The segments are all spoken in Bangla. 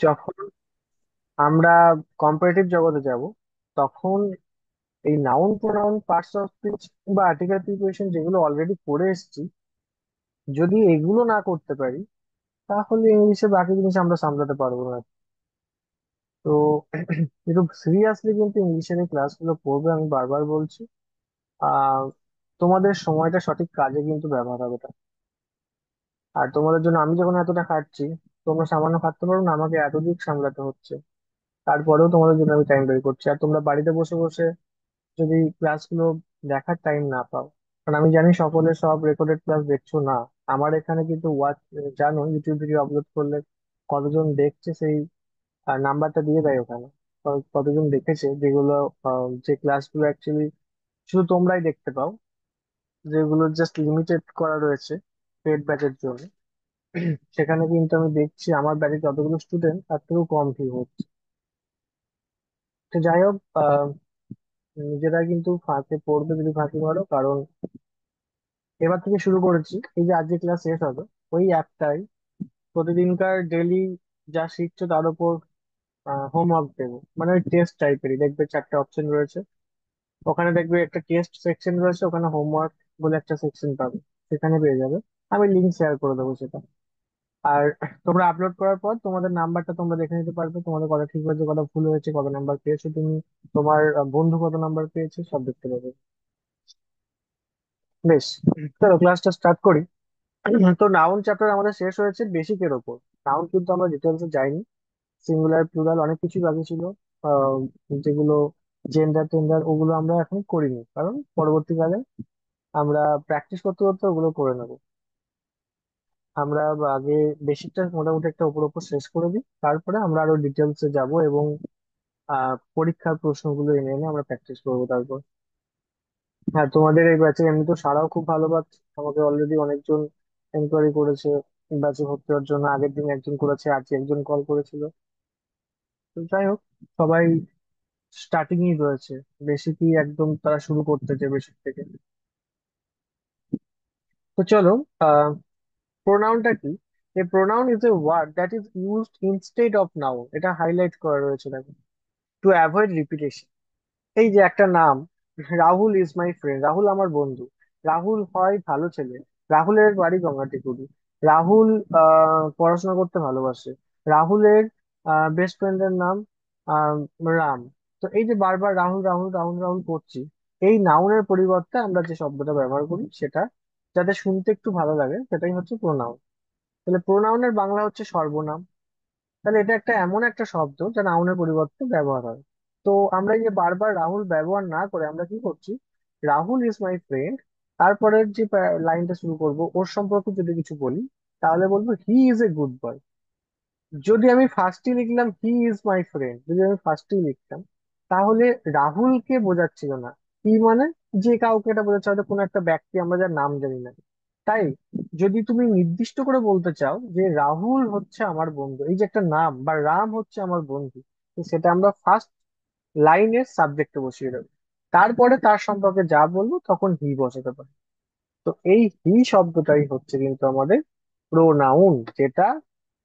যখন আমরা কম্পারেটিভ জগতে যাব, তখন এই noun pronoun parts of speech বা আর্টিকেল প্রিপারেশন যেগুলো অলরেডি করে এসেছি, যদি এগুলো না করতে পারি, তাহলে ইংলিশে বাকি জিনিস আমরা সামলাতে পারবো না। তো একটু সিরিয়াসলি কিন্তু ইংলিশের এই ক্লাসগুলো পড়বে, আমি বারবার বলছি। আহ তোমাদের সময়টা সঠিক কাজে কিন্তু ব্যবহার হবে তা। আর তোমাদের জন্য আমি যখন এতটা খাটছি, তোমরা সামান্য খাটতে পারো না, আমাকে এত দিক সামলাতে হচ্ছে। তারপরেও তোমাদের জন্য আমি টাইম বের করছি, আর তোমরা বাড়িতে বসে বসে যদি ক্লাসগুলো দেখার টাইম না পাও, কারণ আমি জানি সকলে সব রেকর্ডেড ক্লাস দেখছো না। আমার এখানে কিন্তু ওয়াচ, জানো ইউটিউব ভিডিও আপলোড করলে কতজন দেখছে সেই নাম্বারটা দিয়ে দেয় ওখানে। কতজন দেখেছে, যেগুলো যে ক্লাসগুলো অ্যাকচুয়ালি শুধু তোমরাই দেখতে পাও, যেগুলো জাস্ট লিমিটেড করা রয়েছে পেড ব্যাচের জন্য, সেখানে কিন্তু আমি দেখছি আমার ব্যাচে যতগুলো স্টুডেন্ট তার থেকেও কম ভিউ হচ্ছে। তো যাই হোক, নিজেরা কিন্তু ফাঁকে পড়বে যদি ফাঁকি মারো, কারণ এবার থেকে শুরু করেছি, এই যে আজকে ক্লাস শেষ হবে, ওই একটাই প্রতিদিনকার ডেলি যা শিখছো তার উপর হোমওয়ার্ক দেবো, মানে ওই টেস্ট টাইপেরই। দেখবে চারটে অপশন রয়েছে, ওখানে দেখবে একটা টেস্ট সেকশন রয়েছে, ওখানে হোমওয়ার্ক বলে একটা সেকশন পাবে, সেখানে পেয়ে যাবে। আমি লিঙ্ক শেয়ার করে দেবো সেটা। আর তোমরা আপলোড করার পর তোমাদের নাম্বারটা তোমরা দেখে নিতে পারবে, তোমাদের কথা ঠিক হয়েছে, কথা ভুল হয়েছে, কত নাম্বার পেয়েছো তুমি, তোমার বন্ধু কত নাম্বার পেয়েছে, সব দেখতে পাবে। বেশ, চলো ক্লাসটা স্টার্ট করি। তো নাউন চ্যাপ্টার আমাদের শেষ হয়েছে বেসিকের ওপর। নাউন কিন্তু আমরা ডিটেলসে যাইনি, সিঙ্গুলার প্লুরাল অনেক কিছু বাকি ছিল। আহ, যেগুলো জেন্ডার টেন্ডার ওগুলো আমরা এখন করিনি, কারণ পরবর্তীকালে আমরা প্র্যাকটিস করতে করতে ওগুলো করে নেবো। আমরা আগে বেসিকটা মোটামুটি একটা উপর উপর শেষ করে দিই, তারপরে আমরা আরো ডিটেলসে যাব, এবং পরীক্ষার প্রশ্নগুলো এনে এনে আমরা প্র্যাকটিস করবো তারপর। হ্যাঁ, তোমাদের এই ব্যাচে এমনি তো সারাও খুব ভালো পাচ্ছে, আমাকে অলরেডি অনেকজন এনকোয়ারি করেছে ব্যাচে ভর্তি হওয়ার জন্য। আগের দিন একজন করেছে, আজকে একজন কল করেছিল। তো যাই হোক, সবাই স্টার্টিং ই রয়েছে, বেসিকই একদম তারা শুরু করতেছে বেসিক থেকে। তো চলো, আহ প্রোনাউনটা কি? A pronoun is a word that is used instead of noun, এটা হাইলাইট করা রয়েছে দেখো, টু অ্যাভয়েড রিপিটেশন। এই যে একটা নাম, Rahul is my friend, Rahul আমার বন্ধু। রাহুল হয় ভালো ছেলে, রাহুলের বাড়ি গঙ্গাটিকুড়ি। রাহুল পড়াশোনা করতে ভালোবাসে। রাহুলের বেস্ট ফ্রেন্ডের নাম আহ, রাম। তো এই যে বারবার রাহুল রাহুল রাহুল রাহুল করছি, এই নাউনের পরিবর্তে আমরা যে শব্দটা ব্যবহার করি সেটা যাতে শুনতে একটু ভালো লাগে, সেটাই হচ্ছে প্রোনাউন। তাহলে প্রোনাউনের বাংলা হচ্ছে সর্বনাম। তাহলে এটা একটা এমন একটা শব্দ যা নাউনের পরিবর্তে ব্যবহার হয়। তো আমরা এই যে বারবার রাহুল ব্যবহার না করে আমরা কি করছি, রাহুল ইজ মাই ফ্রেন্ড, তারপরের যে লাইনটা শুরু করব ওর সম্পর্কে যদি কিছু বলি, তাহলে বলবো he is a good boy. যদি আমি ফার্স্টে লিখলাম হি ইজ মাই ফ্রেন্ড, যদি আমি ফার্স্টে লিখতাম, তাহলে রাহুলকে বোঝাচ্ছিল না। কি মানে, যে কাউকে এটা বোঝাচ্ছে, হয়তো কোনো একটা ব্যক্তি আমরা যার নাম জানি না। তাই যদি তুমি নির্দিষ্ট করে বলতে চাও যে রাহুল হচ্ছে আমার বন্ধু, এই যে একটা নাম, বা রাম হচ্ছে আমার বন্ধু, তো সেটা আমরা ফার্স্ট লাইনের সাবজেক্টে বসিয়ে দেবো। তারপরে তার সম্পর্কে যা বলবো তখন হি বসাতে পারি। তো এই হি শব্দটাই হচ্ছে কিন্তু আমাদের প্রোনাউন, যেটা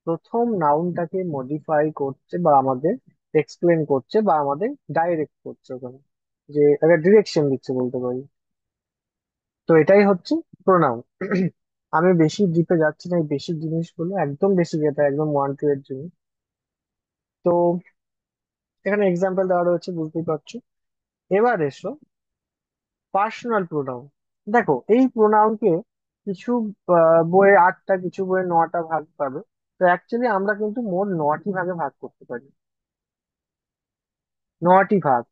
প্রথম নাউনটাকে মডিফাই করছে, বা আমাদের এক্সপ্লেন করছে, বা আমাদের ডাইরেক্ট করছে ওখানে, যে একটা ডিরেকশন দিচ্ছে বলতে পারি। তো এটাই হচ্ছে প্রোনাউন। আমি বেশি ডিপে যাচ্ছি না, এই বেসিক জিনিসগুলো একদম বেসিক, এটা একদম 1 2 এর জন্য। তো এখানে এক্সাম্পল দেওয়া রয়েছে, বুঝতেই পারছো। এবার এসো পার্সোনাল প্রোনাউন। দেখো এই প্রোনাউনকে কিছু বইয়ে 8টা, কিছু বইয়ে 9টা ভাগ পাবে। তো অ্যাকচুয়ালি আমরা কিন্তু মোট 9টি ভাগে ভাগ করতে পারি, 9টি ভাগ।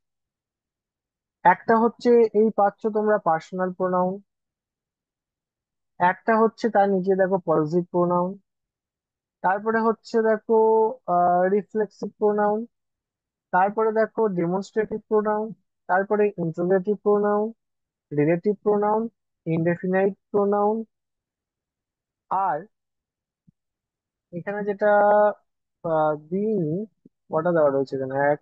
একটা হচ্ছে, এই পাচ্ছ তোমরা পার্সোনাল প্রোনাউন। একটা হচ্ছে তার নিচে দেখো পজিটিভ প্রোনাউন। তারপরে হচ্ছে দেখো রিফ্লেক্সিভ প্রোনাউন। তারপরে দেখো ডেমনস্ট্রেটিভ প্রোনাউন। তারপরে interrogative pronoun, relative pronoun, indefinite pronoun. আর এখানে যেটা দিইনি, কটা দেওয়া রয়েছে এখানে, 1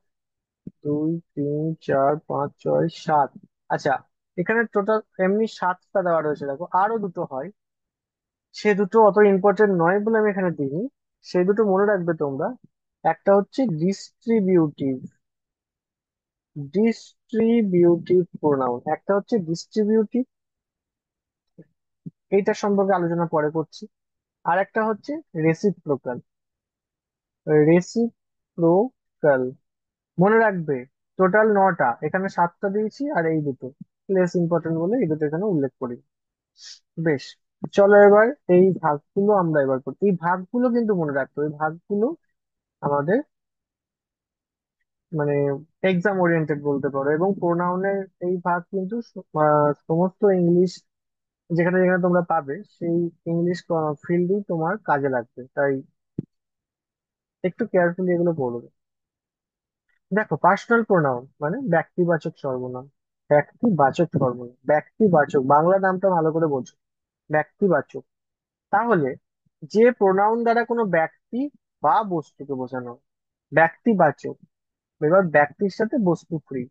2 3 4 5 6 7। আচ্ছা, এখানে টোটাল এমনি 7টা দেওয়া রয়েছে, দেখো আরো দুটো হয়, সে দুটো অত ইম্পর্টেন্ট নয় বলে আমি এখানে দিইনি। সেই দুটো মনে রাখবে তোমরা। একটা হচ্ছে ডিস্ট্রিবিউটিভ, ডিস্ট্রিবিউটিভ প্রোনাউন, একটা হচ্ছে ডিস্ট্রিবিউটিভ, এইটার সম্পর্কে আলোচনা পরে করছি। আর একটা হচ্ছে রেসিপ্রোকাল, রেসিপ্রোকাল মনে রাখবে। টোটাল 9টা, এখানে 7টা দিয়েছি আর এই দুটো লেস ইম্পর্টেন্ট বলে এই দুটো এখানে উল্লেখ করি। বেশ, চলো এবার এই ভাগগুলো আমরা এবার করি। এই ভাগগুলো কিন্তু মনে রাখতো, এই ভাগগুলো আমাদের মানে এক্সাম ওরিয়েন্টেড বলতে পারো, এবং প্রোনাউনের এই ভাগ কিন্তু সমস্ত ইংলিশ যেখানে যেখানে তোমরা পাবে সেই ইংলিশ ফিল্ডই তোমার কাজে লাগবে, তাই একটু কেয়ারফুলি এগুলো পড়বে। দেখো, পার্সোনাল প্রোনাউন মানে ব্যক্তিবাচক সর্বনাম। ব্যক্তিবাচক সর্বনাম, ব্যক্তিবাচক, বাংলা নামটা ভালো করে বোঝো। ব্যক্তিবাচক, তাহলে যে প্রোনাউন দ্বারা কোনো ব্যক্তি বা বস্তুকে বোঝানো হয়। ব্যক্তিবাচক, এবার ব্যক্তির সাথে বস্তু ফ্রি,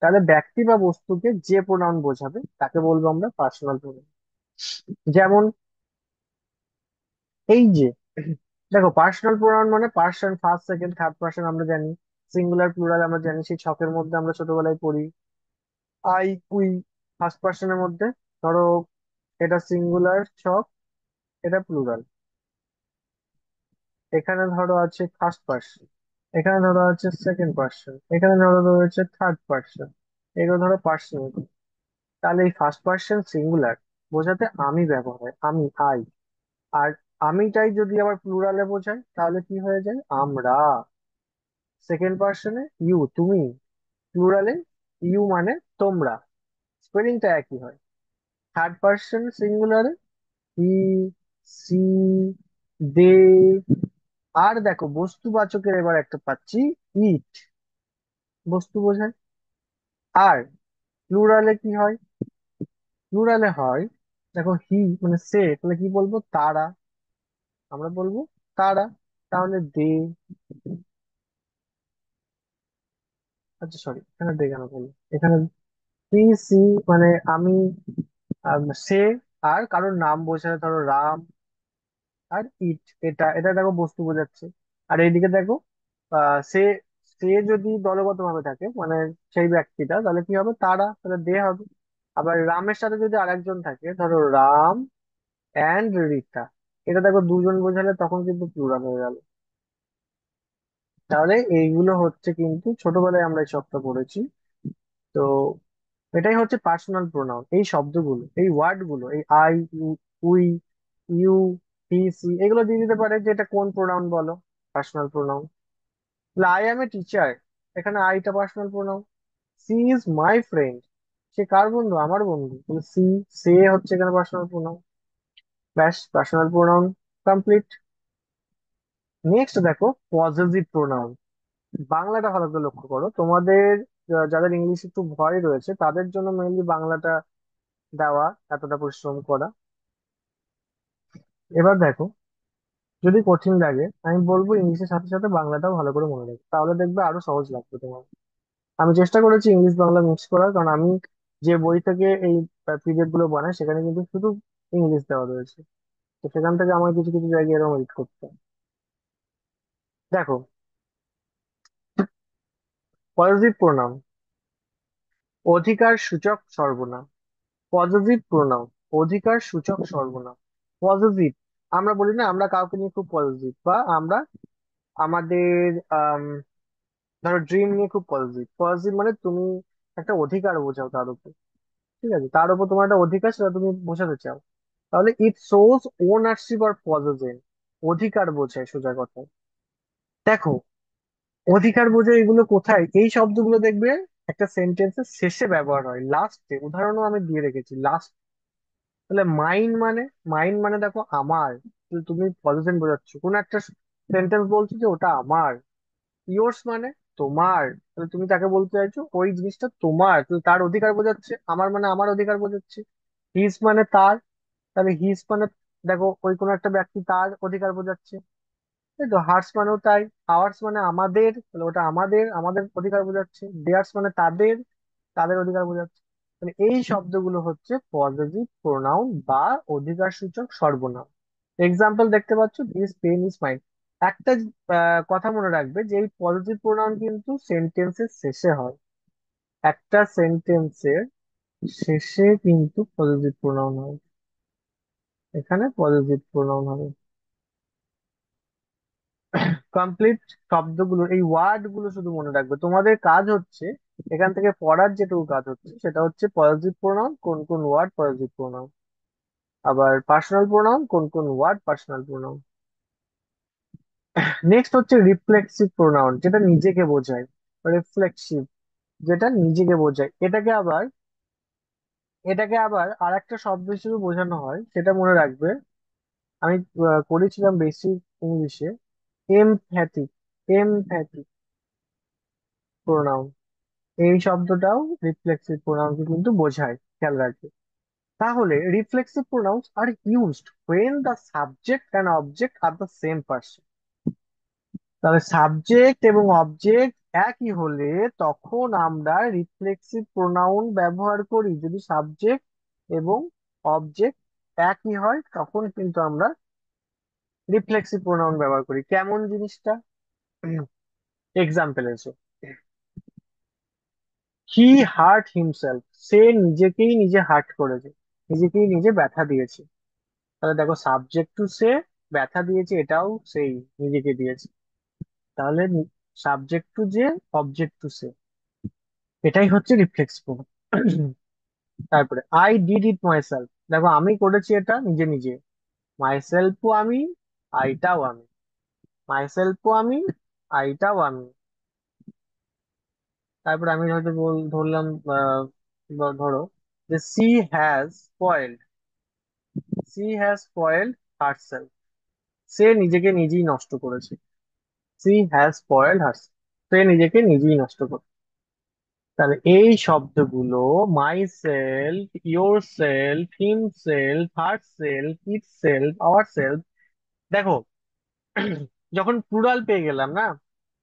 তাহলে ব্যক্তি বা বস্তুকে যে প্রোনাউন বোঝাবে তাকে বলবো আমরা পার্সোনাল প্রোনাউন। যেমন এই যে দেখো, পার্সোনাল প্রোনাউন মানে person, first second third person আমরা জানি, সিঙ্গুলার প্লুরাল আমরা জানি, সেই ছকের মধ্যে আমরা ছোটবেলায় পড়ি। আই, উই, ফার্স্ট পার্সনের মধ্যে, ধরো এটা সিঙ্গুলার ছক, এটা প্লুরাল। এখানে ধরো আছে ফার্স্ট পার্সন, এখানে ধরো আছে সেকেন্ড পার্সন, এখানে ধরো রয়েছে থার্ড পার্সন, এগুলো ধরো পার্সন। তাহলে এই ফার্স্ট পার্সন সিঙ্গুলার বোঝাতে আমি ব্যবহার হয়, আমি, আই। আর আমিটাই যদি আবার প্লুরালে বোঝায় তাহলে কি হয়ে যায়, আমরা। সেকেন্ড পার্সনে ইউ, তুমি। প্লুরালে ইউ মানে তোমরা, স্পেলিংটা একই হয়। থার্ড পার্সন সিঙ্গুলারে হি, সি, দে। আর দেখো, বস্তুবাচকের এবার একটা পাচ্ছি, ইট, বস্তু বোঝায়। আর প্লুরালে কি হয়, প্লুরালে হয়, দেখো হি মানে সে, তাহলে কি বলবো, তারা, আমরা বলবো তারা। তাহলে দে, আচ্ছা সরি, এখানে দে কেন বলবো, এখানে সি, সি মানে আমি, সে। আর কারোর নাম বোঝায়, ধরো রাম। আর ইট, এটা এটা দেখো বস্তু বোঝাচ্ছে। আর এইদিকে দেখো, সে, সে যদি দলগত ভাবে থাকে মানে সেই ব্যক্তিটা, তাহলে কি হবে, তারা, তাহলে দে হবে। আবার রামের সাথে যদি আরেকজন থাকে, ধরো রাম অ্যান্ড রীতা, এটা দেখো দুজন বোঝালে তখন কিন্তু প্লুরাল হয়ে গেল। তাহলে এইগুলো হচ্ছে কিন্তু ছোটবেলায় আমরা এই সবটা পড়েছি। তো এটাই হচ্ছে পার্সোনাল প্রোনাউন। এই শব্দগুলো, এই ওয়ার্ড গুলো, এই I, we, you, he, she, এগুলো দিয়ে দিতে পারে যে এটা কোন প্রোনাউন বলো, personal pronoun. I am a teacher, এখানে আইটা personal pronoun. She is my friend, সে কার বন্ধু, আমার বন্ধু, সি, সে হচ্ছে এখানে পার্সোনাল প্রোনাউন। ব্যাস, পার্সোনাল প্রোনাউন কমপ্লিট। নেক্সট দেখো, পজেসিভ প্রোনাউন। বাংলাটা ভালো করে লক্ষ্য করো তোমাদের, যাদের ইংলিশ একটু ভয় রয়েছে তাদের জন্য মেইনলি বাংলাটা দেওয়া, এতটা পরিশ্রম করা। এবার দেখো, যদি কঠিন লাগে আমি বলবো ইংলিশের সাথে সাথে বাংলাটাও ভালো করে মনে রাখবে, তাহলে দেখবে আরো সহজ লাগবে তোমার। আমি চেষ্টা করেছি ইংলিশ বাংলা মিক্স করার, কারণ আমি যে বই থেকে এই পিডিএফ গুলো বানাই সেখানে কিন্তু শুধু ইংলিশ দেওয়া রয়েছে, তো সেখান থেকে আমার কিছু কিছু জায়গায় এরকম এডিট করতে হয়। দেখো, পজিটিভ প্রোনাউন, অধিকার সূচক সর্বনাম। পজিটিভ প্রোনাউন, অধিকার সূচক সর্বনাম। পজিটিভ, আমরা বলি না আমরা কাউকে নিয়ে খুব পজিটিভ, বা আমরা আমাদের ধরো ড্রিম নিয়ে খুব পজিটিভ। পজিটিভ মানে তুমি একটা অধিকার বোঝাও তার উপর, ঠিক আছে, তার উপর তোমার একটা অধিকার, সেটা তুমি বোঝাতে চাও। তাহলে ইট শোজ ওনারশিপ আর পজেশন, অধিকার বোঝায় সোজা কথা। দেখো, অধিকার বোঝায় এগুলো কোথায়, এই শব্দগুলো দেখবে একটা সেন্টেন্সের শেষে ব্যবহার হয়, লাস্টে, উদাহরণও আমি দিয়ে রেখেছি লাস্ট। তাহলে মাইন মানে, মাইন মানে দেখো আমার, তো তুমি পজিশন বোঝাচ্ছ, কোন একটা সেন্টেন্স বলছো যে ওটা আমার। ইয়োর্স মানে তোমার, তাহলে তুমি তাকে বলতে চাইছো ওই জিনিসটা তোমার, তো তার অধিকার বোঝাচ্ছে। আমার মানে আমার অধিকার বোঝাচ্ছে। হিজ মানে তার, তাহলে হিজ মানে দেখো ওই কোনো একটা ব্যক্তি, তার অধিকার বোঝাচ্ছে। তাই তো, হার্স মানেও তাই। আওয়ার্স মানে আমাদের, তাহলে ওটা আমাদের, আমাদের অধিকার বোঝাচ্ছে। দেয়ার্স মানে তাদের, তাদের অধিকার বোঝাচ্ছে। মানে এই শব্দগুলো হচ্ছে পজিটিভ প্রোনাউন বা অধিকার সূচক সর্বনাম। এক্সাম্পল দেখতে পাচ্ছ, দিস পেন ইজ মাইন, একটা কথা মনে রাখবে যে এই পজিটিভ প্রোনাউন কিন্তু সেন্টেন্সের শেষে হয়। একটা সেন্টেন্সের শেষে কিন্তু পজিটিভ প্রোনাউন হয়, এখানে পজিটিভ প্রোনাউন হবে। কমপ্লিট শব্দগুলো, এই ওয়ার্ড গুলো শুধু মনে রাখবে, তোমাদের কাজ হচ্ছে এখান থেকে পড়ার যেটুকু কাজ হচ্ছে সেটা হচ্ছে পজিটিভ প্রোনাউন কোন কোন ওয়ার্ড পজিটিভ প্রোনাউন, আবার পার্সোনাল প্রোনাউন কোন কোন ওয়ার্ড পার্সোনাল প্রোনাউন। নেক্সট হচ্ছে রিফ্লেক্সিভ প্রোনাউন, যেটা নিজেকে বোঝায়। রিফ্লেক্সিভ, যেটা নিজেকে বোঝায়, এটাকে আবার আর একটা শব্দ হিসেবে বোঝানো হয়, সেটা মনে রাখবে। আমি করেছিলাম বেসিক ইংলিশে, এমপ্যাথিক। এমপ্যাথিক প্রোনাউন, এই শব্দটাও রিফ্লেক্সিভ প্রোনাউনকে কিন্তু বোঝায়, খেয়াল রাখবে। তাহলে reflexive pronouns are used when the subject and object are the same person। তাহলে সাবজেক্ট এবং অবজেক্ট একই হলে তখন আমরা রিফ্লেক্সিভ প্রোনাউন ব্যবহার করি। যদি সাবজেক্ট এবং অবজেক্ট একই হয় তখন কিন্তু আমরা রিফ্লেক্সিভ প্রোনাউন ব্যবহার করি। কেমন জিনিসটা? এক্সাম্পল এসো, হি হার্ট হিমসেলফ, সে নিজেকেই নিজে হার্ট করেছে, নিজেকেই নিজে ব্যথা দিয়েছে। তাহলে দেখো, সাবজেক্ট টু সে, ব্যথা দিয়েছে এটাও সেই নিজেকে দিয়েছে। তাহলে সাবজেক্ট টু যে, অবজেক্ট টু সে, এটাই হচ্ছে রিফ্লেক্স প্রোনাউন। তারপরে আই ডিড ইট মাইসেলফ, দেখো আমি করেছি এটা নিজে নিজে। মাইসেলফও আমি, আইটাও আমি। মাইসেলফও আমি, আইটাও আমি। তারপরে আমি হয়তো ধরলাম, ধরো যে সি হ্যাজ স্পয়েলড হারসেলফ, সে নিজেকে নিজেই নষ্ট করেছে। সি হ্যাজ স্পয়েলড হারসেলফ, সে নিজেকে নিজেই নষ্ট করে। তাহলে এই শব্দগুলো, my self, your self, him self, her self, it self, our self, দেখো যখন প্লুরাল পেয়ে গেলাম না,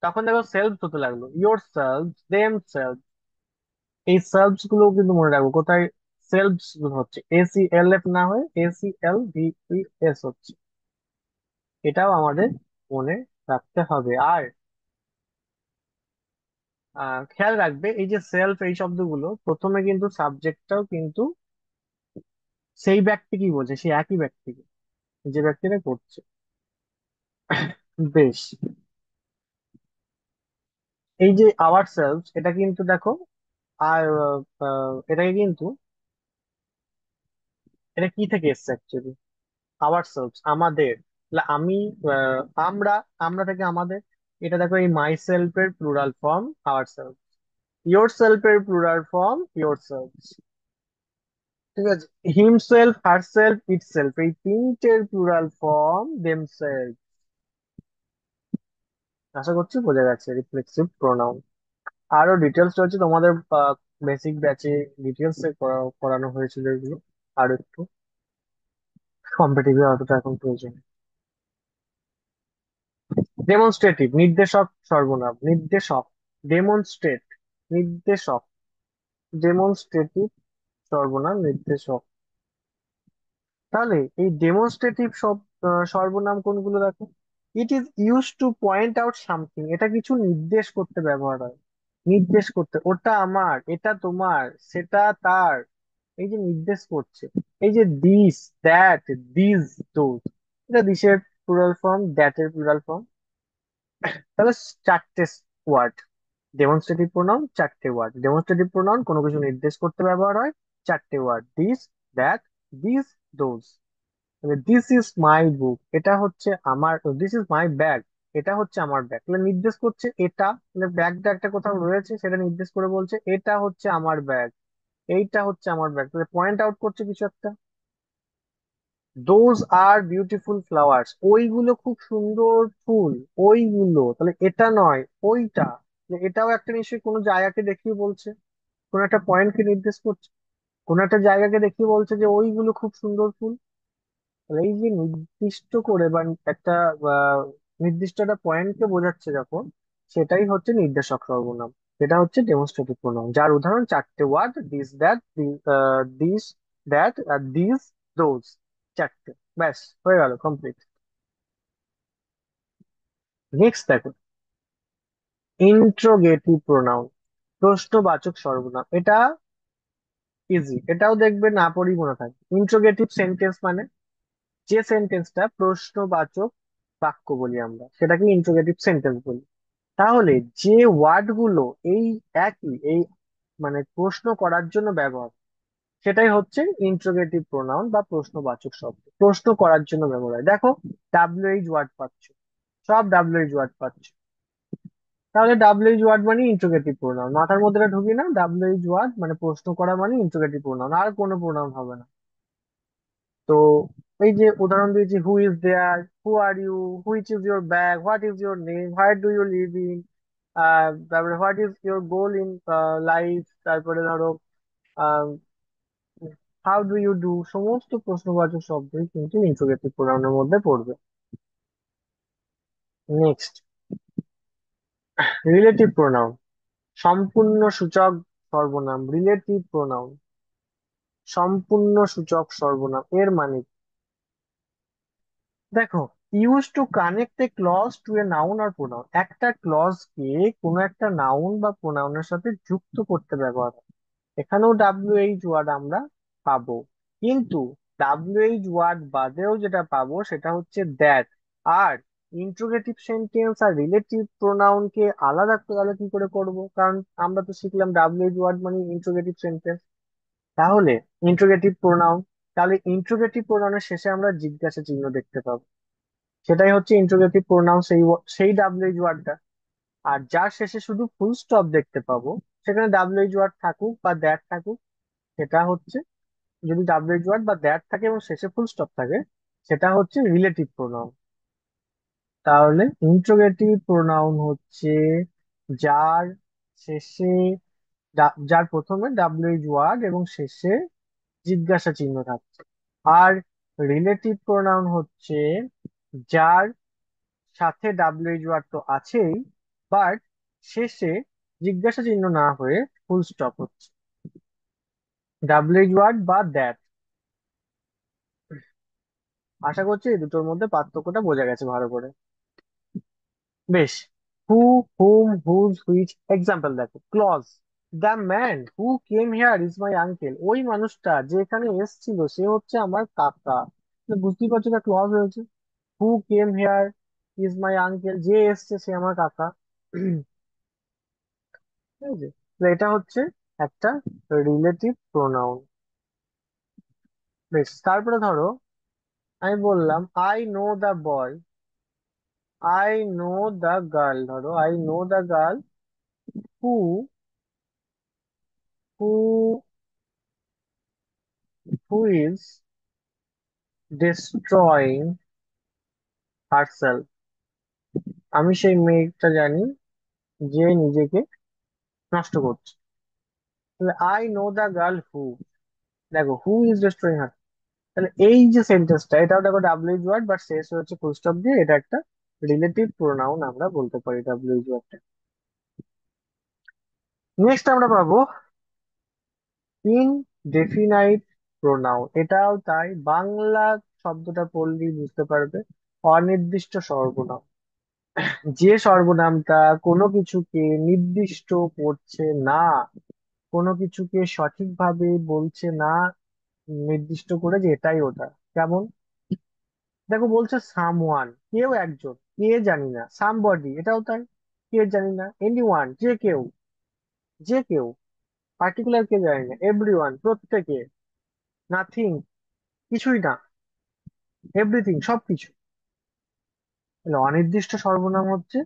তখন দেখো সেলফ হতে লাগলো, ইয়োর সেলফ, দেম সেলফ। এই সেলফ গুলো কিন্তু মনে রাখবো কোথায় সেলফ হচ্ছে, ACLF না হয়ে ACLVES হচ্ছে। এটাও আমাদের মনে রাখতে হবে। আর খেয়াল রাখবে এই যে সেলফ, এই শব্দগুলো প্রথমে কিন্তু সাবজেক্টটাও কিন্তু সেই ব্যক্তিকেই বোঝে, সেই একই ব্যক্তিকে, যে ব্যক্তিটা করছে। বেশ, এই যে আওয়ার সেলফ, এটা কিন্তু দেখো, আর এটাকে কিন্তু, এটা কি থেকে এসছে অ্যাকচুয়ালি? আওয়ার সেলফ, আমাদের। তাহলে আমি, আহ, আমরা, আমরা থেকে আমাদের। এটা দেখো, এই মাই সেলফ এর plural form our self, your self এর প্লুরাল ফর্ম ইয়োর সেলফ, ঠিক আছে। হিমসেলফ, হারসেলফ, ইটসেলফ, এই তিনটের প্লুরাল ফর্ম দেমসেলফ। আশা করছি বোঝা গেছে রিফ্লেক্সিভ প্রোনাউন। আরো ডিটেলস রয়েছে তোমাদের বেসিক ব্যাচে, ডিটেলস এ করানো হয়েছিল এগুলো। আর একটু কম্পিটিটিভ অতটা এখন প্রয়োজন। ডেমনস্ট্রেটিভ, নির্দেশক সর্বনাম, নির্দেশক। ডেমনস্ট্রেট, নির্দেশক। ডেমনস্ট্রেটিভ সর্বনাম, নির্দেশক। তাহলে এই ডেমনস্ট্রেটিভ সব সর্বনাম কোনগুলো দেখো, it is use to point out something, এটা কিছু নির্দেশ করতে ব্যবহার হয়। নির্দেশ করতে, ওটা আমার, এটা তোমার, সেটা তার, এই যে নির্দেশ করছে। এই যে দিস, দ্যাট, দিস, দোজ, এটা দিসের প্লুরাল ফর্ম, দ্যাট এর প্লুরাল ফর্ম। তাহলে চারটে ওয়ার্ড ডেমনস্ট্রেটিভ প্রোনাউন, চারটে ওয়ার্ড ডেমনস্ট্রেটিভ প্রোনাউন, কোনো কিছু নির্দেশ করতে ব্যবহার হয়। চারটে word, this, that, this, those. This is my book, এটা হচ্ছে আমার। দিস ইজ মাই ব্যাগ, এটা হচ্ছে আমার ব্যাগ। তাহলে নির্দেশ করছে এটা, মানে ব্যাগটা একটা কোথাও রয়েছে সেটা নির্দেশ করে বলছে এটা হচ্ছে আমার ব্যাগ, এইটা হচ্ছে আমার ব্যাগ, তাহলে পয়েন্ট আউট করছে কিছু একটা। দোজ আর বিউটিফুল ফ্লাওয়ার্স, ওইগুলো খুব সুন্দর ফুল, ওইগুলো, তাহলে এটা নয়, ওইটা। যে এটাও একটা নিশ্চয়ই কোনো জায়গাকে দেখিয়ে বলছে, কোন একটা পয়েন্টকে নির্দেশ করছে, কোন একটা জায়গাকে দেখিয়ে বলছে যে ওইগুলো খুব সুন্দর ফুল। তাহলে এই যে নির্দিষ্ট করে বা একটা আহ, নির্দিষ্ট একটা পয়েন্টকে বোঝাচ্ছে যখন, সেটাই হচ্ছে নির্দেশক সর্বনাম। সেটা হচ্ছে ডেমনস্ট্রেটিভ প্রোনাউন, যার উদাহরণ চারটে word, this, that, this, that আর দিস, দোজ। চারটে, ব্যাস হয়ে গেল, কমপ্লিট। নেক্সট দেখো, ইন্ট্রোগেটিভ প্রোনাউন, প্রশ্নবাচক সর্বনাম। এটা ইজি, এটাও দেখবে না পড়ি মনে থাকে। ইন্ট্রোগেটিভ সেন্টেন্স মানে যে সেন্টেন্সটা প্রশ্নবাচক বাক্য বলি আমরা, সেটাকে ইন্ট্রোগেটিভ সেন্টেন্স বলি। তাহলে যে ওয়ার্ড গুলো এই একই এই মানে প্রশ্ন করার জন্য ব্যবহার, সেটাই হচ্ছে ইন্ট্রোগেটিভ প্রোনাউন বা প্রশ্নবাচক শব্দ। প্রশ্ন করার জন্য ব্যবহার হয়। দেখো, ডাব্লিউএইচ ওয়ার্ড পাচ্ছ, সব ডাব্লিউএইচ ওয়ার্ড পাচ্ছ। তাহলে ডাব্লিউএইচ ওয়ার্ড মানে ইন্ট্রোগেটিভ প্রোনাউন, মাথার মধ্যে এটা ঢুকি না, ডাব্লিউএইচ ওয়ার্ড মানে প্রশ্ন করা মানে ইন্ট্রোগেটিভ প্রোনাউন, আর কোনো প্রোনাউন হবে না। তো এই যে উদাহরণ দিয়েছি, who is there, who are you, which is your bag, what is your name, where do you live in, তারপরে what is your goal in life, তারপরে ধরো হাউ ডু ইউ ডু, সমস্ত প্রশ্নবাচক শব্দই কিন্তু ইন্ট্রোগেটিভ প্রোনাউনের মধ্যে পড়বে। নেক্সট, রিলেটিভ প্রোনাউন, সম্পূর্ণ সূচক সর্বনাম। রিলেটিভ প্রোনাউন সম্পূর্ণ সূচক সর্বনাম এর মানে কি? দেখো, use to connect a clause to a noun আর প্রোনাউন। একটা ক্লজ কে কোনো একটা নাউন বা প্রোনাউনের সাথে যুক্ত করতে ব্যবহার হয়। এখানেও ডাব্লিউএইচ ওয়ার্ড আমরা পাবো, কিন্তু ডাব্লিউএইচ ওয়ার্ড বাদেও যেটা পাবো সেটা হচ্ছে দ্যাট। আর ইন্ট্রোগেটিভ সেন্টেন্স আর রিলেটিভ প্রোনাউন কে আলাদা তাহলে কি করে করব? কারণ আমরা তো শিখলাম ডাব্লিউএইচ ওয়ার্ড মানে ইন্ট্রোগেটিভ সেন্টেন্স। তাহলে ইন্ট্রোগেটিভ প্রোনাউন, তাহলে ইন্ট্রোগেটিভ প্রোনাউনের শেষে আমরা জিজ্ঞাসা চিহ্ন দেখতে পাবো, সেটাই হচ্ছে ইন্ট্রোগেটিভ প্রোনাউন, সেই ডাব্লিউএইচ ওয়ার্ডটা। আর যার শেষে শুধু ফুল স্টপ দেখতে পাবো, সেখানে ডাব্লিউএইচ ওয়ার্ড থাকুক বা দ্যাট থাকুক, সেটা হচ্ছে, যদি ডাব্লিউএইচ ওয়ার্ড বা দ্যাট থাকে এবং শেষে ফুল স্টপ থাকে, সেটা হচ্ছে রিলেটিভ প্রোনাউন। তাহলে ইন্ট্রোগেটিভ প্রোনাউন হচ্ছে যার শেষে যার প্রথমে ডাব্লিউএইচ ওয়ার্ড এবং শেষে জিজ্ঞাসা চিহ্ন থাকছে। আর রিলেটিভ প্রোনাউন হচ্ছে যার সাথে ডাব্লিউএইচ ওয়ার্ড তো আছেই, বাট শেষে জিজ্ঞাসা চিহ্ন না হয়ে ফুল স্টপ হচ্ছে, ডাব্লিউএইচ ওয়ার্ড বা দ্যাট। আশা করছি এই দুটোর মধ্যে পার্থক্যটা বোঝা গেছে ভালো করে। বেশ, who, whom, whose, which. Example দেখো, clause, the man who came here is my uncle. ওই মানুষটা যে এখানে এসেছিল সে হচ্ছে আমার কাকা। তো বুঝতেই পারছো না, ক্লজ হয়েছে। Who came here is my uncle, যে এসছে সে আমার কাকা। ঠিক আছে, তো এটা হচ্ছে একটা রিলেটিভ প্রোনাউন। বেশ, তারপরে ধরো আমি বললাম I know the boy, I know the girl. ধরো I know the girl who who who is destroying herself. আমি সেই মেয়েটা জানি যে নিজেকে নষ্ট করছে। তাহলে I know the girl who, দেখো হু ইজ ডিস্ট্রয়িং হার। তাহলে এই যে সেন্টেন্সটা, এটাও দেখো ডাব্লিউএইচ ওয়ার্ড বাট শেষ হচ্ছে ফুল স্টপ দিয়ে, এটা একটা রিলেটিভ প্রোনাউন আমরা বলতে পারি ডাব্লিউএইচ ওয়ার্ডটা। নেক্সট আমরা পাবো ইনডেফিনাইট প্রোনাউন। এটাও তাই, বাংলা শব্দটা পড়লেই বুঝতে পারবে। অনির্দিষ্ট সর্বনাম, যে সর্বনামটা কোনো কিছুকে নির্দিষ্ট করছে না, কোনো কিছুকে সঠিকভাবে বলছে না, নির্দিষ্ট করে যে এটাই ওটা। কেমন, দেখো বলছে সামওয়ান, কেউ একজন, কে জানি না। সামবডি, এটাও তাই, কে জানি না। এনিওয়ান, যে কেউ, যে কেউ, পার্টিকুলার কে জানি না। এভরিওয়ান, প্রত্যেকে। নাথিং, কিছুই না। এভরিথিং, সবকিছু। তাহলে অনির্দিষ্ট সর্বনাম হচ্ছে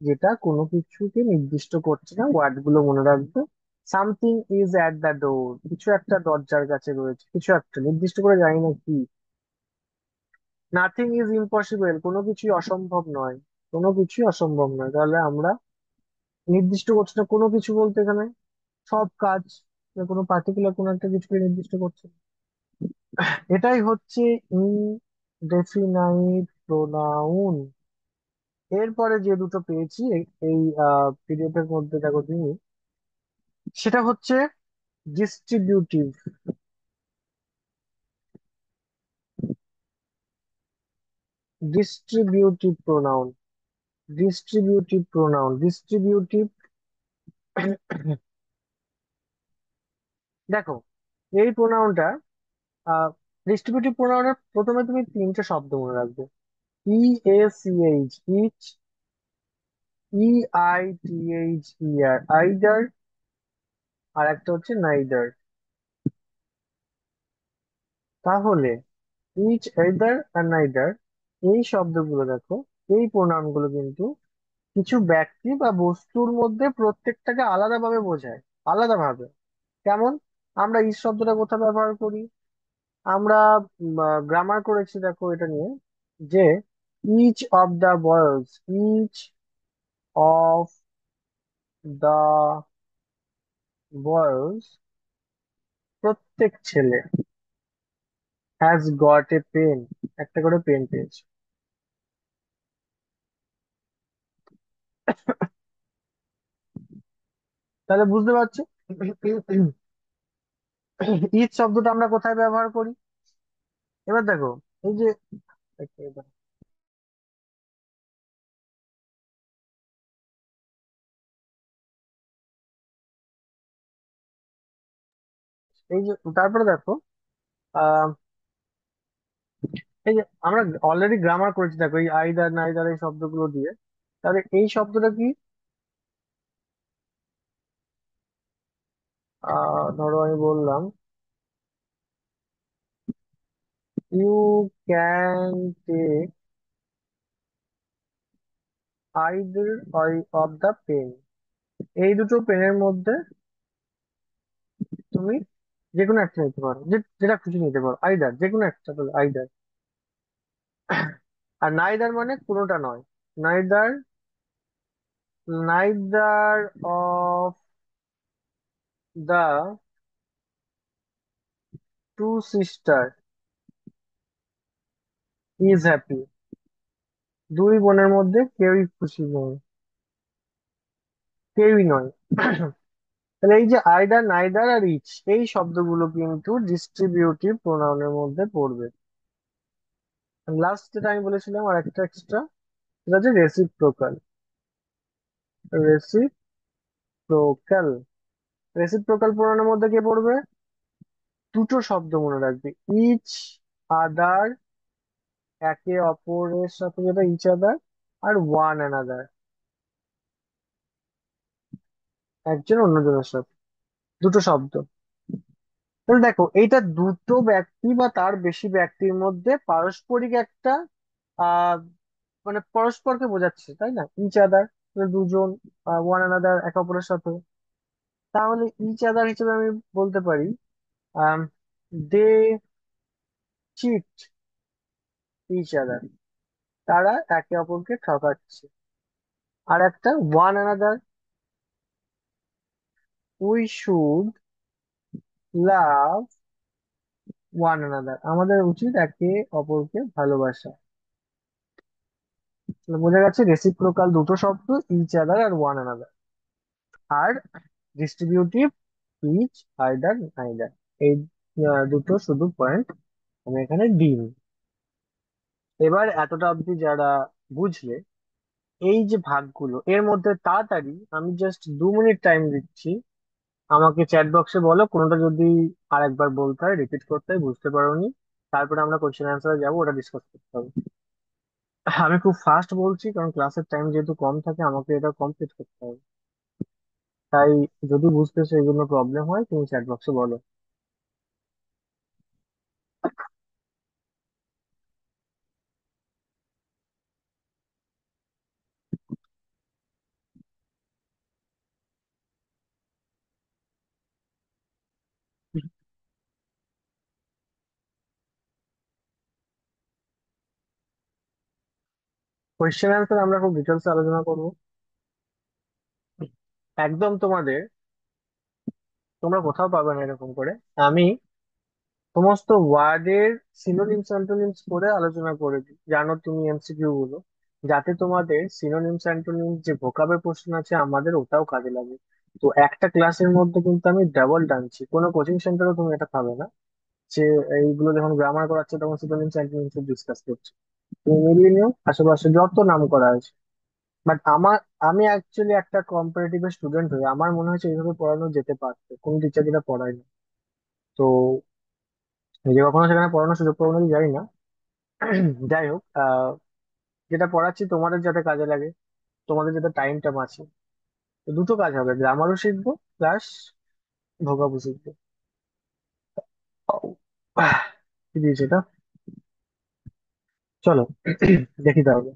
যেটা কোনো কিছুকে নির্দিষ্ট করছে না। ওয়ার্ড গুলো মনে রাখবে। Something is at the door, কিছু একটা দরজার কাছে রয়েছে, কিছু একটা নির্দিষ্ট করে জানি না কি। নাথিং ইজ ইম্পসিবল, কোনো কিছুই অসম্ভব নয়, কোনো কিছুই অসম্ভব নয়। তাহলে আমরা নির্দিষ্ট করছি না কোনো কিছু বলতে এখানে সব কাজ, কোনো পার্টিকুলার কোনো একটা কিছুকে নির্দিষ্ট করছে না। এটাই হচ্ছে ইনডেফিনাইট প্রোনাউন। এরপরে যে দুটো পেয়েছি এই পিরিয়ডের মধ্যে, দেখো তুমি, সেটা হচ্ছে distributive, distributive pronoun. Distributive pronoun, distributive. দেখো, এই প্রোনাউনটা, ডিস্ট্রিবিউটিভ প্রোনাউনের প্রথমে তুমি তিনটে শব্দ মনে রাখবে: E, A, C, H, each, E, I, T, H, E, R, either. আর একটা হচ্ছে নাইদার। তাহলে ইচ, আইদার আর নাইদার, এই শব্দগুলো দেখো, এই প্রোনাউন গুলো কিন্তু কিছু ব্যক্তি বা বস্তুর মধ্যে প্রত্যেকটাকে আলাদাভাবে বোঝায়, আলাদাভাবে। কেমন? আমরা ইচ শব্দটা কোথায় ব্যবহার করি? আমরা গ্রামার করেছি দেখো এটা নিয়ে, যে each of the boys, each of the boys, প্রত্যেক ছেলে, হ্যাজ গট এ পেন, একটা করে পেন পেয়েছে। তাহলে বুঝতে পারছো ইচ শব্দটা আমরা কোথায় ব্যবহার করি? এবার দেখো, এই যে, এই যে তারপরে দেখো, আহ এই যে আমরা অলরেডি গ্রামার করেছি দেখো, এই আইদার নাইদার এই শব্দগুলো দিয়ে। তাহলে এই শব্দটা কি? ধরো আমি বললাম, you can take either of the pen. এই দুটো পেনের মধ্যে তুমি যে কোনো একটা নিতে পারো, যেটা খুশি নিতে পারো, আইদার, যে কোনো একটা, আইদার। আর নাইদার মানে কোনোটা নয়। Neither, neither of the two sister is happy. দুই বোনের মধ্যে কেউই খুশি নয়, কেউই নয়। তাহলে এই যে আইদার, নাইদার আর ইচ, এই শব্দগুলো কিন্তু ডিস্ট্রিবিউটিভ প্রোনাউনের মধ্যে পড়বে। লাস্ট যেটা আমি বলেছিলাম আর একটা এক্সট্রা, সেটা হচ্ছে রেসিপ্রোকাল। রেসিপ্রোকাল, রেসিপ্রোকাল প্রোনাউনের মধ্যে কে পড়বে? দুটো শব্দ মনে রাখবে: ইচ আদার, একে অপরের সাথে, যেটা ইচ আদার, আর ওয়ান অ্যানাদার, একজন অন্যজনের সাথে। দুটো শব্দ। তাহলে দেখো, এইটা দুটো ব্যক্তি বা তার বেশি ব্যক্তির মধ্যে পারস্পরিক একটা, আহ মানে পরস্পরকে বোঝাচ্ছে, তাই না? ইচ আদার, দুজন, ওয়ান অ্যানাদার, একে অপরের সাথে। তাহলে ইচ আদার হিসেবে আমি বলতে পারি, দে চিট ইচ আদার, তারা একে অপরকে ঠকাচ্ছে। আর একটা one another, we should love one another, আমাদের উচিত একে অপরকে ভালোবাসা। তাহলে বোঝা গেছে রেসিপ্রোকাল দুটো শব্দ, ইচ আদার আর ওয়ান অ্যানাদার। আর ডিস্ট্রিবিউটিভ ইচ, আইদার, নাইদার। এই দুটো শুধু পয়েন্ট আমি এখানে দিই। এবার এতটা অবধি যারা বুঝলে এই যে ভাগগুলো, এর মধ্যে তাড়াতাড়ি আমি জাস্ট 2 মিনিট টাইম দিচ্ছি, আমাকে চ্যাট বক্সে বলো কোনোটা যদি আর একবার বলতে হয়, রিপিট করতে হয়, বুঝতে পারোনি। তারপরে আমরা কোশ্চেন অ্যান্সারে যাবো, ওটা ডিসকাস করতে হবে। আমি খুব ফাস্ট বলছি কারণ ক্লাসের টাইম যেহেতু কম থাকে, আমাকে এটা কমপ্লিট করতে হবে। তাই যদি বুঝতেছো এই জন্য প্রবলেম হয়, তুমি চ্যাট বক্সে বলো। কোয়েশ্চেন অ্যান্সার আমরা খুব ডিটেলসে আলোচনা করবো। একদম তোমরা কোথাও পাবে না এরকম করে। আমি সমস্ত ওয়ার্ডের সিনোনিমস অ্যান্টোনিমস করে আলোচনা করে দিই, জানো তুমি, এমসিকিউ গুলো, যাতে তোমাদের সিনোনিমস অ্যান্টোনিমস যে ভোকাবের পোর্শন আছে আমাদের, ওটাও কাজে লাগে। তো একটা ক্লাসের মধ্যে কিন্তু আমি ডাবল টানছি, কোনো কোচিং সেন্টারে তুমি এটা পাবে না যে এইগুলো যখন গ্রামার করাচ্ছে তখন সিনোনিমস অ্যান্টোনিমস ডিসকাস করছে। তুমি মিলিয়ে নিও, আশেপাশে যত নাম করা আছে। বাট আমি অ্যাকচুয়ালি একটা কম্পারেটিভ স্টুডেন্ট হয়ে আমার মনে হচ্ছে এইভাবে পড়ানো যেতে পারতো, কোন টিচার যেটা পড়ায় না। তো নিজে কখনো সেখানে পড়ানোর সুযোগ পাবো নাকি জানি না। যাই হোক, যেটা পড়াচ্ছি তোমাদের যাতে কাজে লাগে, তোমাদের যাতে টাইমটা বাঁচে, তো দুটো কাজ হবে, গ্রামারও শিখবো প্লাস ভোগাবু শিখবো। আহ, কি দিয়েছে এটা? চলো দেখি তাহলে।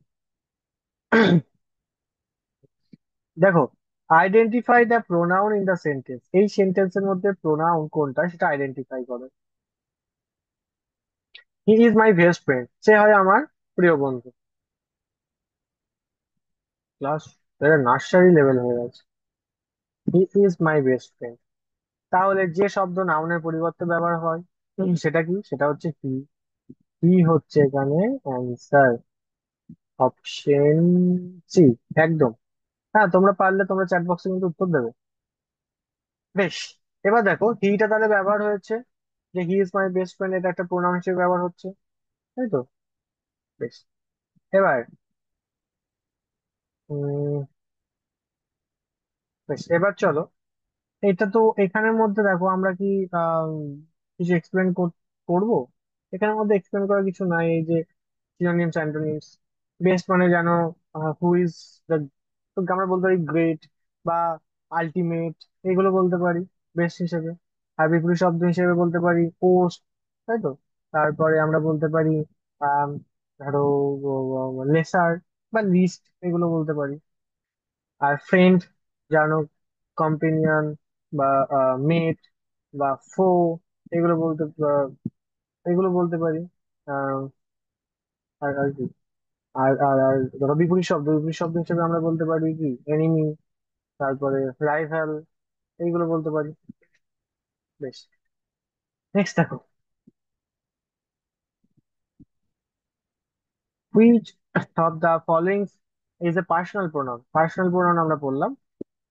দেখো, identify the pronoun in the sentence, এই সেন্টেন্সের মধ্যে প্রোনাউন কোনটা সেটা আইডেন্টিফাই করো। He is my best friend, সে হয় আমার প্রিয় বন্ধু। ক্লাস, এটা নার্সারি লেভেল হয়ে গেছে। হি ইজ মাই বেস্ট ফ্রেন্ড, তাহলে যে শব্দ নাউনের পরিবর্তে ব্যবহার হয় সেটা কি? সেটা হচ্ছে হি। হি হচ্ছে এখানে অ্যান্সার, অপশন সি, একদম। হ্যাঁ, তোমরা পারলে তোমরা চ্যাট বক্সে কিন্তু উত্তর দেবে। বেশ, এবার দেখো হিটা তাহলে ব্যবহার হয়েছে, যে হি ইজ মাই বেস্ট ফ্রেন্ড এটা একটা প্রোনাউন হিসেবে ব্যবহার হচ্ছে, তাই তো? বেশ, এবার উম বেশ, এবার চলো, এটা তো এখানের মধ্যে দেখো আমরা কি আহ কিছু এক্সপ্লেন করবো? এখানের মধ্যে এক্সপ্লেন করার কিছু নাই। এই যে সিনোনিমস অ্যান্টোনিমস, বেস্ট মানে জানো, হু ইজ দ্য, আমরা বলতে পারি গ্রেট বা আলটিমেট, এগুলো বলতে পারি বেস্ট হিসেবে। আর বিপরীত শব্দ হিসেবে বলতে পারি পোস্ট, তাই তো? তারপরে আমরা বলতে পারি আহ ধরো লেসার বা লিস্ট, এগুলো বলতে পারি। আর ফ্রেন্ড জানো, কম্পেনিয়ন বা মেট বা ফো, এগুলো বলতে এগুলো বলতে পারি। আহ, আর আর কি, আর ধরো বিপরীত শব্দ হিসেবে আমরা বলতে পারি কি এনিমি, তারপরে রাইভাল, এইগুলো বলতে পারি। বেশ, নেক্সট দেখো, which of the following is a personal pronoun? Personal pronoun আমরা বললাম,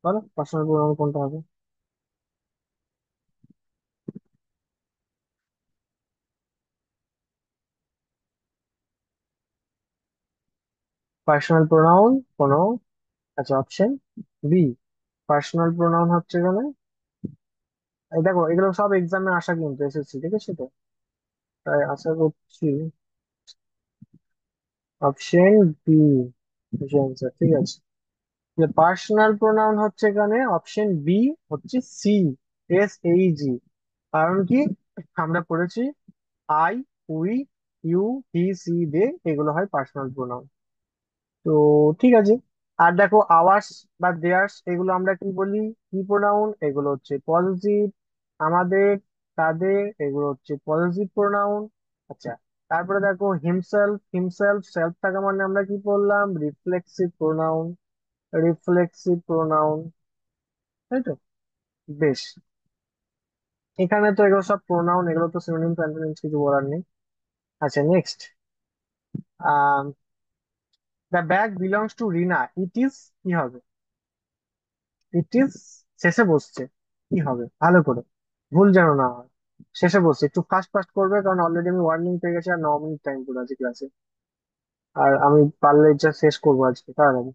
বলো পার্সোনাল প্রোনাউন কোনটা হবে? পার্সোনাল প্রোনাউন কোনো, আচ্ছা অপশন বি, পার্সোনাল প্রোনাউন হচ্ছে এখানে। এই দেখো এগুলো সব এক্সামে আসা কিন্তু এসেছি, ঠিক আছে তো? তাই আশা করছি অপশন বি অ্যান্সার, ঠিক আছে। যে পার্সোনাল প্রোনাউন হচ্ছে এখানে অপশন বি, হচ্ছে সি, SHG। কারণ কি, আমরা পড়েছি I, we, you, he, she, they, এগুলো হয় পার্সোনাল প্রোনাউন। তো ঠিক আছে। আর দেখো আওয়ার্স বা দেয়ার্স, এগুলো আমরা কি বলি? কি প্রোনাউন? এগুলো হচ্ছে পজিটিভ। আমাদের, তাদের, এগুলো হচ্ছে পজিটিভ প্রোনাউন। আচ্ছা, তারপরে দেখো হিমসেলফ, সেলফ থাকা মানে আমরা কি বললাম? রিফ্লেক্সিভ প্রোনাউন, প্রোনাউন, তাই তো? বেশ, এখানে তো এগুলো সব প্রোনাউন, এগুলো তো সিনোনিমস অ্যান্টোনিমস, কিছু বলার নেই। আচ্ছা next, ah the bag belongs to Rina, it is, কি হবে? ইট ইজ শেষে বসছে, কি হবে ভালো করে, ভুল যেন না হয়। শেষে বসছে, একটু ফাস্ট ফাস্ট করবে, কারণ অলরেডি আমি ওয়ার্নিং পেয়ে গেছি আর 9 মিনিট টাইম পড়ে আছে ক্লাসে। আর আমি পারলে যা শেষ করবো আজকে তাড়াতাড়ি।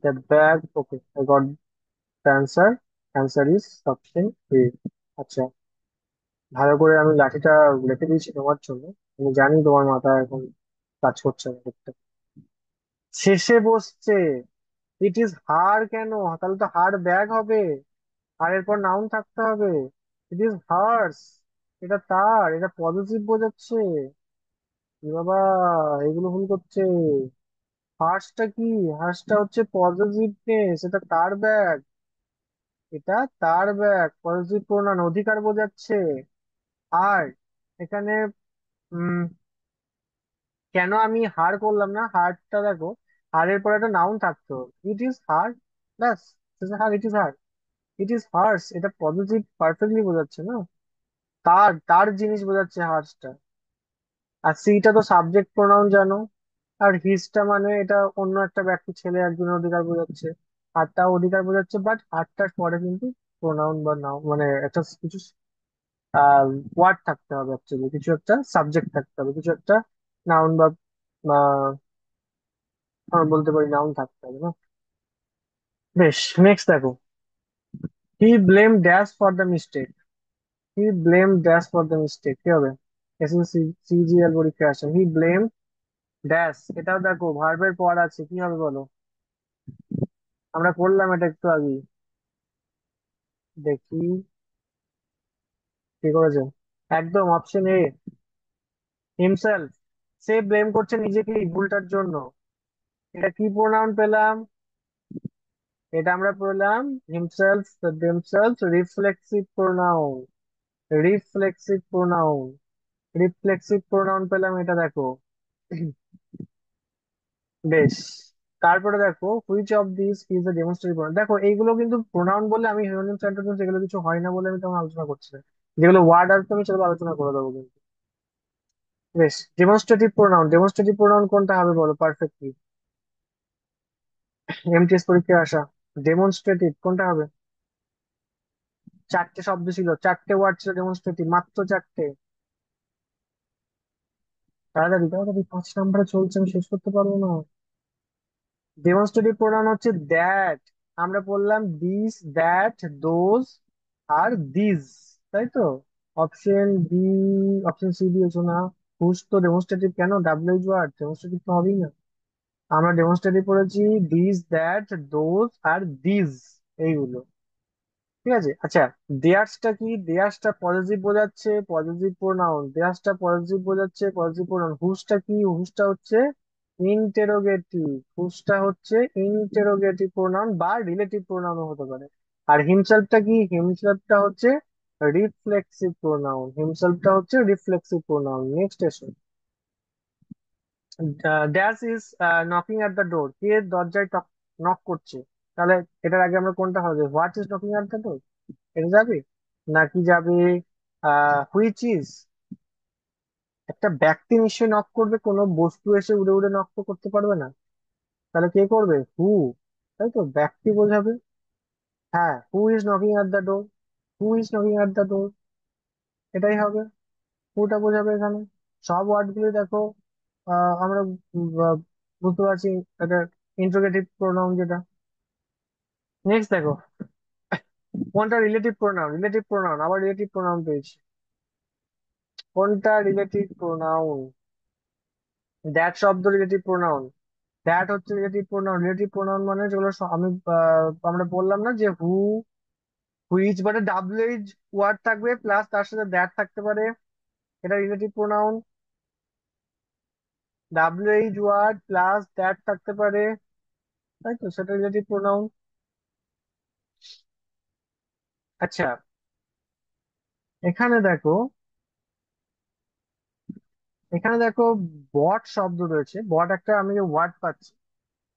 The bag, okay I got the answer, answer is option A. আচ্ছা, ভালো করে আমি লাঠিটা রেখে দিয়েছি তোমার জন্য, আমি জানি তোমার মাথা এখন কাজ করছে না ঠিকঠাক। শেষে বসছে, ইট ইজ হার কেন? তাহলে তো হার ব্যাগ হবে, আর এরপর নাউন থাকতে হবে। ইট ইজ হার্স, এটা তার, এটা পজিটিভ বোঝাচ্ছে। এ বাবা, এগুলো ভুল করছে। হার্সটা কি? হার্সটা হচ্ছে পজিটিভনেস, এটা তার ব্যাগ, এটা তার ব্যাগ, পজিটিভ প্রোনাউন, অধিকার বোঝাচ্ছে। আর এখানে উম কেন আমি হার করলাম না? হারটা দেখো, হারের পর একটা নাউন থাকতো, ইট ইজ হার, ব্যাস, her, it is her, it is hers, এটা পজিটিভ পারফেক্টলি বোঝাচ্ছে না, তার তার জিনিস বোঝাচ্ছে হার্সটা। আর সিটা তো সাবজেক্ট প্রোনাউন জানো। আর হিজটা মানে এটা অন্য একটা ব্যক্তি, ছেলে একজনের অধিকার বোঝাচ্ছে, হারটাও অধিকার বোঝাচ্ছে, বাট হারটার পরে কিন্তু প্রোনাউন বা নাউন মানে একটা কিছু ওয়ার্ড থাকতে হবে, অ্যাকচুয়ালি কিছু একটা সাবজেক্ট থাকতে হবে, কিছু একটা নাউন বা আমরা বলতে পারি নাউন থাকতে হবে না। বেশ, নেক্সট দেখো। He blame dash for the mistake. He blame dash for the mistake কি হবে? এসএসসি সিজিএল পরীক্ষা আসে, হি ব্লেম ড্যাশ, এটাও দেখো ভার্বের পর আছে, কি হবে বলো? আমরা করলাম এটা একটু আগে, দেখি কি করেছে। একদম option A, himself. Say blame করছে নিজেকে এই ভুলটার জন্য। এটা কি প্রোনাউন পেলাম? এটা আমরা পেলাম himself, themselves, reflexive pronoun. Reflexive pronoun, reflexive pronoun পেলাম, এটা দেখো। বেশ, তারপরে দেখো which of this is a demonstrative pronoun. দেখো এইগুলো কিন্তু প্রোনাউন বলে আমি হিউম্যান সেন্টেন্স এগুলো কিছু হয় না বলে আমি তেমন আলোচনা করছি না। যেগুলো ওয়ার্ড আসবে আমি সেগুলো আলোচনা করে দেবো কিন্তু। বেশ, ডেমনস্ট্রেটিভ প্রোনাউন, ডেমনস্ট্রেটিভ প্রোনাউন কোনটা হবে বলো পারফেক্টলি? এমটিএস পরীক্ষায় আসা, ডেমনস্ট্রেটিভ কোনটা হবে? চারটে শব্দ ছিল, চারটে ওয়ার্ড ছিল ডেমনস্ট্রেটিভ, মাত্র চারটে। তাড়াতাড়ি তাড়াতাড়ি, 5 নাম্বারে চলছে, আমি শেষ করতে পারবো না। ডেমনস্ট্রেটিভ প্রোনাউন হচ্ছে দ্যাট। আমরা বললাম this, that, those are this, তাই তো? অপশন বি, অপশন সি দিয়েছো না? হুজ তো ডেমনস্ট্রেটিভ কেন, ডাব্লিউ ওয়ার্ড ডেমনস্ট্রেটিভ তো হবেই না। আমরা ডেমনস্ট্রেটিভ পড়েছি this, that, those are this, এইগুলো। ঠিক আছে, আচ্ছা। দেয়ার্সটা কি? দেয়ার্সটা পজিটিভ বোঝাচ্ছে, পজিটিভ প্রোনাউন। দেয়ার্সটা পজিটিভ বোঝাচ্ছে, পজিটিভ প্রোনাউন। হুজটা কি? হুজটা হচ্ছে ইন্টেরোগেটিভ। হুজটা হচ্ছে ইন্টেরোগেটিভ প্রোনাউন বা রিলেটিভ প্রোনাউন হতে পারে। আর হিমসেলফটা কি? হিমসেলফটা হচ্ছে রিফ্লেক্সিভ প্রোনাউন। হিমসেলফটা হচ্ছে রিফ্লেক্সিভ প্রোনাউন। নেক্সট এসো। Dash is knocking at the door. কে দরজায় নক করছে? তাহলে এটার আগে আমরা কোনটা হবে? What is knocking at the door, এটা যাবে? নাকি যাবে হুইচ ইজ? একটা ব্যক্তি নিশ্চয়ই নক করবে, কোনো বস্তু এসে উড়ে উড়ে নক তো করতে পারবে না। তাহলে কে করবে? হু, তাই তো, ব্যক্তি বোঝাবে। হ্যাঁ, who is knocking at the door, who is knocking at the ডোর, এটাই হবে। হুটা বোঝাবে এখানে। সব ওয়ার্ড গুলো দেখো, আমরা বুঝতে পারছি এটা ইন্টারোগেটিভ প্রোনাউন যেটা। নেক্সট দেখো, কোনটা রিলেটিভ প্রোনাউন? রিলেটিভ প্রোনাউন, আবার রিলেটিভ প্রোনাউন পেয়েছি। কোনটা রিলেটিভ প্রোনাউন? দ্যাট শব্দ রিলেটিভ প্রোনাউন। দ্যাট হচ্ছে রিলেটিভ প্রোনাউন। রিলেটিভ প্রোনাউন মানে যেগুলো আমি আমরা বললাম না যে হু, হুইচ, মানে ডাব্লিউএইচ ওয়ার্ড থাকবে প্লাস তার সাথে দ্যাট থাকতে পারে, এটা relative pronoun. WH word plus that থাকতে পারে, তাই তো, সেটা রিলেটিভ প্রোনাউন। আচ্ছা, এখানে দেখো, এখানে দেখো বট শব্দ রয়েছে, বট একটা আমি ওয়ার্ড পাচ্ছি।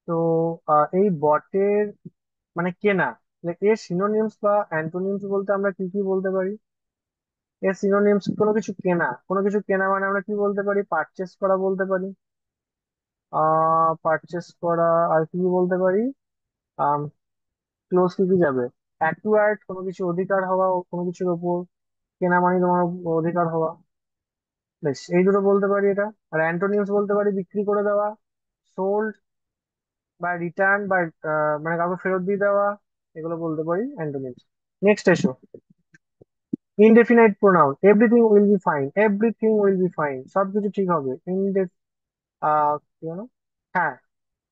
তো এই বটের মানে কেনা, এর সিনোনিমস বা অ্যান্টোনিমস বলতে আমরা কি কি বলতে পারি? এর সিনোনিমস, কোনো কিছু কেনা, কোনো কিছু কেনা মানে আমরা কি বলতে পারি? পারচেস করা বলতে পারি। পারচেস করা। আর কি কি বলতে পারি? ক্লোজ কি কি যাবে? অ্যাকুয়ার্ড, কোনো কিছু অধিকার হওয়া, কোনো কিছুর উপর। কেনা মানে তোমার অধিকার হওয়া। বেশ, এই দুটো বলতে পারি এটা। আর অ্যান্টোনিমস বলতে পারি বিক্রি করে দেওয়া, সোল্ড, বা রিটার্ন, বা মানে কাউকে ফেরত দিয়ে দেওয়া, এগুলো বলতে পারি অ্যান্টোনিমস। নেক্সট এসো, indefinite pronoun. Everything will be fine, everything will be fine, সবকিছু ঠিক হবে। কি বলো? হ্যাঁ,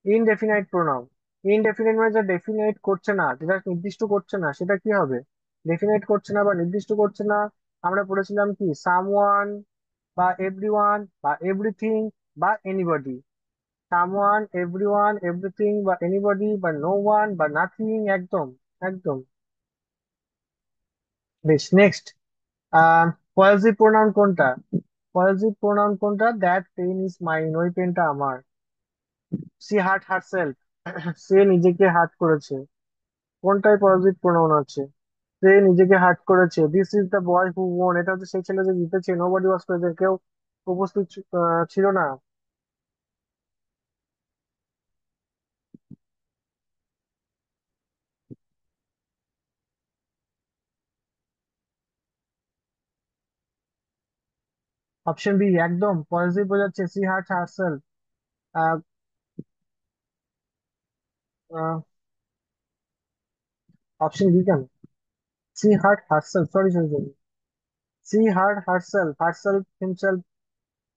ইনডেফিনাইট প্রোনাউন। ইনডেফিনাইট মানে যা ডেফিনাইট করছে না, যেটা নির্দিষ্ট করছে না, সেটা কি হবে? ডেফিনাইট করছে না বা নির্দিষ্ট করছে না। আমরা পড়েছিলাম কি, সামওয়ান বা এভরিওয়ান বা এভরিথিং বা এনিবডি। সামওয়ান, এভরিওয়ান, এভরিথিং বা এনিবডি বা নো ওয়ান বা নাথিং, একদম, একদম। বেশ, নেক্সট। পজিটিভ প্রোনাউন কোনটা? পজিটিভ প্রোনাউন কোনটা? দ্যাট পেন ইজ মাইন, ওই পেনটা আমার। সি হার্ট হারসেলফ, সে নিজেকে হার্ট করেছে, কোনটায় পজিটিভ প্রোনাউন আছে? সে নিজেকে হার্ট করেছে। This is the boy who won, এটা হচ্ছে সেই ছেলে যে জিতেছে। নোবডি ওয়াজ প্রেজেন্ট, কেউ উপস্থিত ছিল না। অপশন বি একদম পজিটিভ বোঝাচ্ছে, she hurt herself. Option B কেন? She hurt herself, sorry sorry sorry, she hurt herself, herself himself,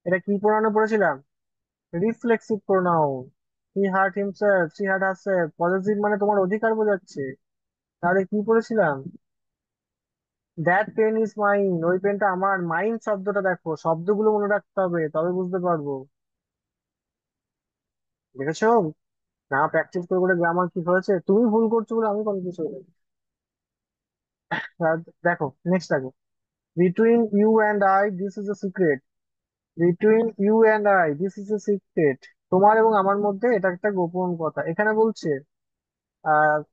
এটা কি প্রোনাউনে পড়েছিলাম? Reflexive pronoun. He hurt himself, she hurt herself, positive মানে তোমার অধিকার বোঝাচ্ছে। তাহলে কি পড়েছিলাম? দ্যাট পেন ইজ মাইন, ওই পেনটা আমার। মাইন শব্দটা দেখো, শব্দগুলো মনে রাখতে হবে তবে বুঝতে পারবো। দেখেছো? না প্র্যাকটিস করে করে গ্রামার কি হয়েছে, তুমি ভুল করছো বলে আমি কনফিউজ হয়ে গেছি। আর দেখো নেক্সট দেখো, between you and I this is a secret. Between you and I this is a secret, তোমার এবং আমার মধ্যে এটা একটা গোপন কথা। এখানে বলছে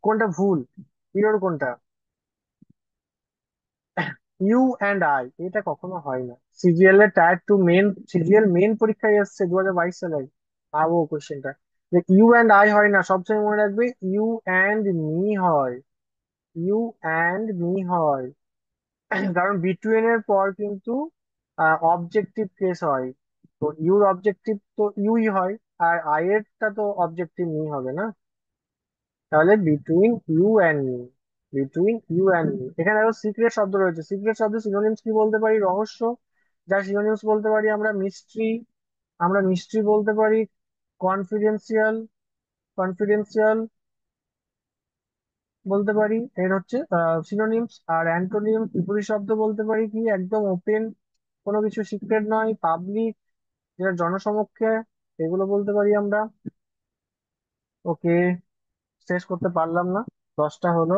কোনটা ভুল, ইউর কোনটা? ইউ অ্যান্ড আই, এটা কখনো হয় না। সিজিএল এর tier two main, CGL main পরীক্ষায় এসছে 2022 সালে। পাবো কোশ্চেনটা, যে ইউ অ্যান্ড আই হয় না, সবসময় মনে রাখবে ইউ অ্যান্ড মি হয়। ইউ অ্যান্ড মি হয়। কারণ বিটুইন এর পর কিন্তু অবজেক্টিভ কেস হয়। তো ইউর অবজেক্টিভ তো ইউই হয়, আর আই এরটা তো অবজেক্টিভ মি হবে না। তাহলে between you and me, between you and me. এখানে আরো সিক্রেট শব্দ রয়েছে। সিক্রেট শব্দ সিনোনিমস কি বলতে পারি? রহস্য। যার সিনোনিমস বলতে পারি আমরা মিস্ট্রি, আমরা মিস্ট্রি বলতে পারি। কনফিডেন্সিয়াল, কনফিডেন্সিয়াল বলতে পারি। এর হচ্ছে সিনোনিমস। আর অ্যান্টোনিমস বিপরীত শব্দ বলতে পারি কি, একদম ওপেন, কোনো কিছু সিক্রেট নয়, পাবলিক, যেটা জনসমক্ষে, এগুলো বলতে পারি আমরা। ওকে, শেষ করতে পারলাম না, 10টা হলো,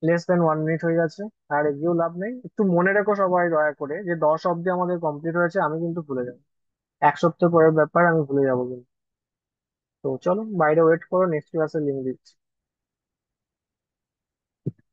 লেস দেন 1 মিনিট হয়ে গেছে। আর এগিয়েও লাভ নেই। একটু মনে রেখো সবাই দয়া করে, যে 10 অব্দি আমাদের কমপ্লিট হয়েছে, আমি কিন্তু ভুলে যাবো। 1 সপ্তাহ পরের ব্যাপার, আমি ভুলে যাবো কিন্তু। তো চলো বাইরে ওয়েট করো, নেক্সট ক্লাসে লিঙ্ক দিচ্ছি।